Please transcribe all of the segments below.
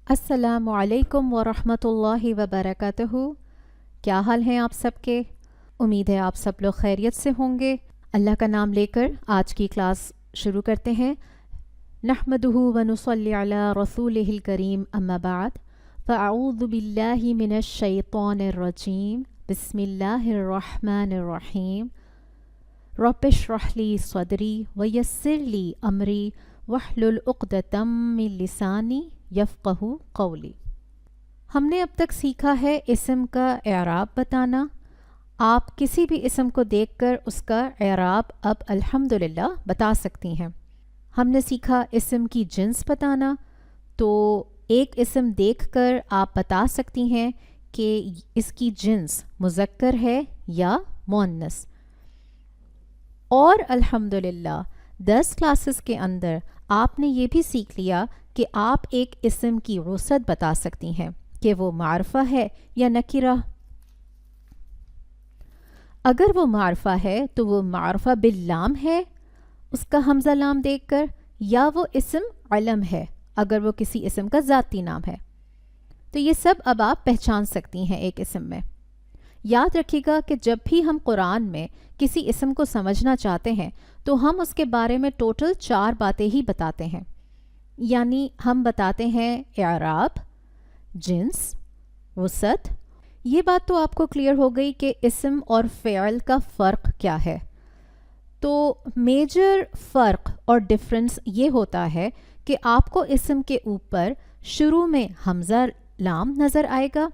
السلام علیکم ورحمۃ اللہ وبرکاتہ۔ کیا حال ہیں آپ سب کے؟ امید ہے آپ سب لوگ خیریت سے ہوں گے۔ اللہ کا نام لے کر آج کی کلاس شروع کرتے ہیں۔ نحمدہ ونصلی علی رسولہ الکریم، اما بعد فاعوذ باللہ من الشیطان الرجیم، بسم اللہ الرحمن الرحیم۔ رب اشرح لی صدری ویسر لی امری واحلل عقدۃ من لسانی یفقہوا قولی۔ ہم نے اب تک سیکھا ہے اسم کا اعراب بتانا۔ آپ کسی بھی اسم کو دیکھ کر اس کا اعراب اب الحمدللہ بتا سکتی ہیں۔ ہم نے سیکھا اسم کی جنس بتانا، تو ایک اسم دیکھ کر آپ بتا سکتی ہیں کہ اس کی جنس مذکر ہے یا مؤنث۔ اور الحمدللہ 10 کلاسز کے اندر آپ نے یہ بھی سیکھ لیا کہ آپ ایک اسم کی وسعت بتا سکتی ہیں کہ وہ معرفہ ہے یا نکرہ۔ اگر وہ معرفہ ہے تو وہ معرفہ باللام ہے اس کا حمزہ لام دیکھ کر، یا وہ اسم علم ہے اگر وہ کسی اسم کا ذاتی نام ہے۔ تو یہ سب اب آپ پہچان سکتی ہیں ایک اسم میں۔ یاد رکھیے گا کہ جب بھی ہم قرآن میں کسی اسم کو سمجھنا چاہتے ہیں تو ہم اس کے بارے میں ٹوٹل 4 باتیں ہی بتاتے ہیں، یعنی ہم بتاتے ہیں اعراب، جنس، وسعت۔ یہ بات تو آپ کو کلیئر ہو گئی کہ اسم اور فعل کا فرق کیا ہے۔ تو میجر فرق اور ڈفرنس یہ ہوتا ہے کہ آپ کو اسم کے اوپر شروع میں حمزہ لام نظر آئے گا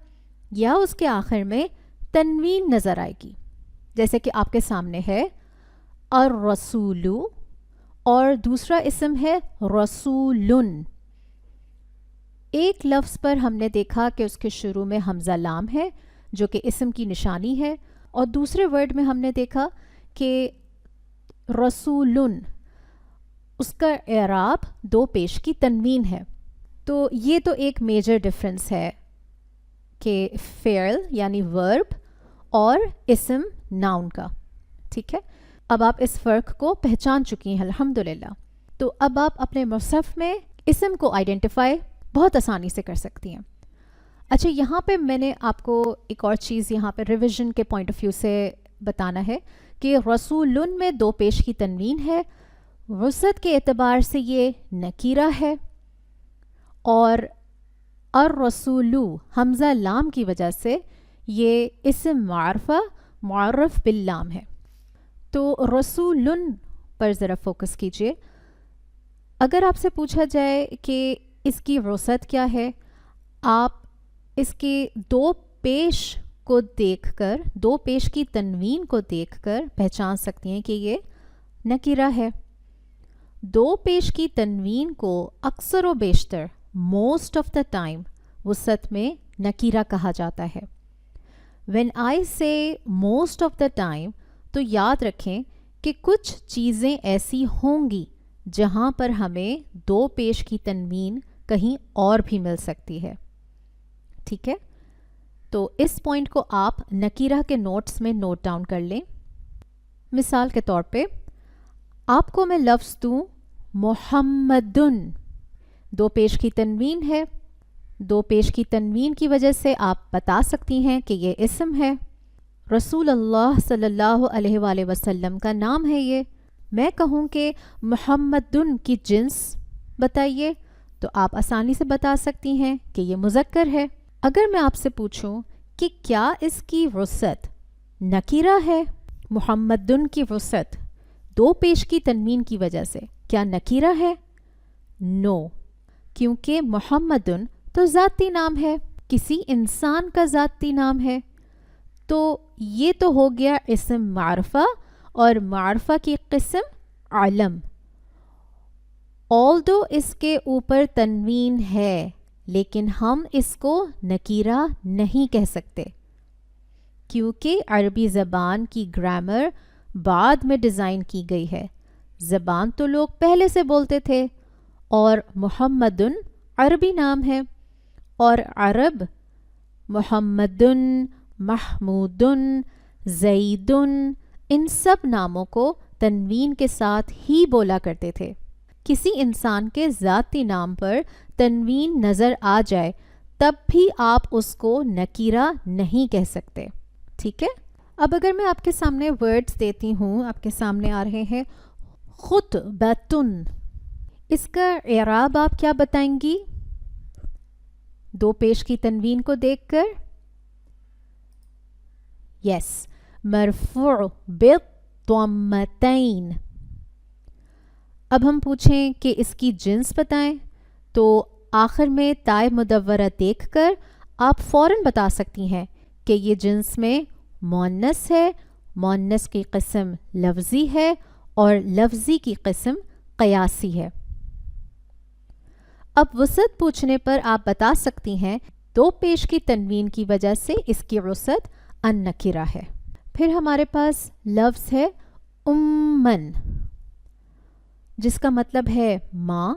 یا اس کے آخر میں تنوین نظر آئے گی، جیسے کہ آپ کے سامنے ہے الرسول، اور دوسرا اسم ہے رسولن۔ ایک لفظ پر ہم نے دیکھا کہ اس کے شروع میں حمزہ لام ہے جو کہ اسم کی نشانی ہے، اور دوسرے ورڈ میں ہم نے دیکھا کہ رسولن اس کا اعراب 2 پیش کی تنوین ہے۔ تو یہ تو ایک میجر ڈفرنس ہے کہ فعل یعنی ورب اور اسم ناؤن کا، ٹھیک ہے۔ اب آپ اس فرق کو پہچان چکی ہیں الحمدللہ۔ تو اب آپ اپنے مصحف میں اسم کو آئیڈینٹیفائی بہت آسانی سے کر سکتی ہیں۔ اچھا، یہاں پہ میں نے آپ کو ایک اور چیز یہاں پہ ریویژن کے پوائنٹ آف ویو سے بتانا ہے کہ رسولن میں 2 پیش کی تنوین ہے، وسعت کے اعتبار سے یہ نکیرہ ہے، اور الرسولو حمزہ لام کی وجہ سے یہ اسم معرفہ معرف باللام ہے۔ تو رسولن پر ذرا فوکس کیجئے۔ اگر آپ سے پوچھا جائے کہ اس کی وسعت کیا ہے، آپ اس کے 2 پیش کو دیکھ کر، 2 پیش کی تنوین کو دیکھ کر پہچان سکتی ہیں کہ یہ نکیرہ ہے۔ 2 پیش کی تنوین کو اکثر و بیشتر موسٹ آف دا ٹائم وسعت میں نکیرہ کہا جاتا ہے۔ When I say most of the time تو یاد رکھیں کہ کچھ چیزیں ایسی ہوں گی جہاں پر ہمیں 2 پیش کی تنوین کہیں اور بھی مل سکتی ہے، ٹھیک ہے۔ تو اس پوائنٹ کو آپ نکیرہ کے نوٹس میں نوٹ ڈاؤن کر لیں۔ مثال کے طور پہ آپ کو میں لفظ دوں محمدن، 2 پیش کی تنوین ہے، 2 پیش کی تنوین کی وجہ سے آپ بتا سکتی ہیں کہ یہ اسم ہے، رسول اللہ صلی اللہ علیہ وآلہ وسلم کا نام ہے یہ۔ میں کہوں کہ محمدن کی جنس بتائیے تو آپ آسانی سے بتا سکتی ہیں کہ یہ مذکر ہے۔ اگر میں آپ سے پوچھوں کہ کیا اس کی وسعت نکیرہ ہے، محمدن کی وسعت 2 پیش کی تنوین کی وجہ سے کیا نکیرہ ہے؟ نو، کیونکہ محمدن تو ذاتی نام ہے، کسی انسان کا ذاتی نام ہے۔ تو یہ تو ہو گیا اسم معرفہ، اور معرفہ کی قسم علم۔ although اس کے اوپر تنوین ہے لیکن ہم اس کو نکیرہ نہیں کہہ سکتے، کیونکہ عربی زبان کی گرامر بعد میں ڈیزائن کی گئی ہے۔ زبان تو لوگ پہلے سے بولتے تھے، اور محمدن عربی نام ہے، اور عرب محمدن، محمودن، زیدن، ان سب ناموں کو تنوین کے ساتھ ہی بولا کرتے تھے۔ کسی انسان کے ذاتی نام پر تنوین نظر آ جائے تب بھی آپ اس کو نکیرہ نہیں کہہ سکتے. ٹھیک ہے. اب اگر میں آپ کے سامنے ورڈز دیتی ہوں، آپ کے سامنے آ رہے ہیں خطبتن، اس کا اعراب آپ کیا بتائیں گی دو پیش کی تنوین کو دیکھ کر؟ یس، مرفوع بالضمتین. اب ہم پوچھیں کہ اس کی جنس بتائیں تو آخر میں تائے مدورہ دیکھ کر آپ فوراً بتا سکتی ہیں کہ یہ جنس میں مؤنث ہے، مؤنث کی قسم لفظی ہے اور لفظی کی قسم قیاسی ہے. اب وسعت پوچھنے پر آپ بتا سکتی ہیں دو پیش کی تنوین کی وجہ سے اس کی وسعت ان نکرہ ہے. پھر ہمارے پاس لفظ ہے امن، جس کا مطلب ہے ماں.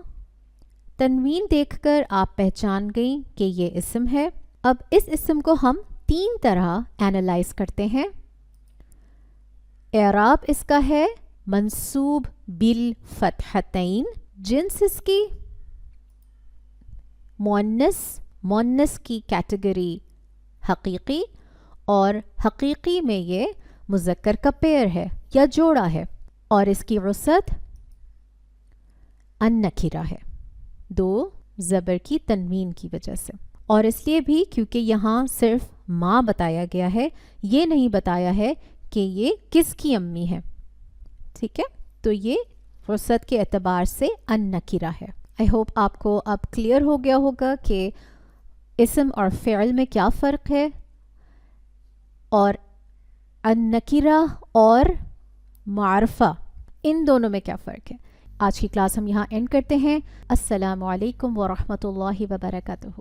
تنوین دیکھ کر آپ پہچان گئیں کہ یہ اسم ہے. اب اس اسم کو ہم 3 طرح اینالائز کرتے ہیں. اعراب اس کا ہے منصوب بالفتحتین. جنس اس کی مؤنث کی کیٹیگری حقیقی، اور حقیقی میں یہ مذکر کا پیر ہے یا جوڑا ہے، اور اس کی وسعت ان نکرہ ہے 2 زبر کی تنوین کی وجہ سے. اور اس لیے بھی کیونکہ یہاں صرف ماں بتایا گیا ہے، یہ نہیں بتایا ہے کہ یہ کس کی امی ہے. ٹھیک ہے، تو یہ وسعت کے اعتبار سے ان نکرہ ہے. آئی ہوپ آپ کو اب کلیئر ہو گیا ہوگا کہ اسم اور فعل میں کیا فرق ہے، اور ان نکرہ اور معرفہ ان دونوں میں کیا فرق ہے. آج کی کلاس ہم یہاں اینڈ کرتے ہیں. السلام علیکم ورحمۃ اللہ وبرکاتہ.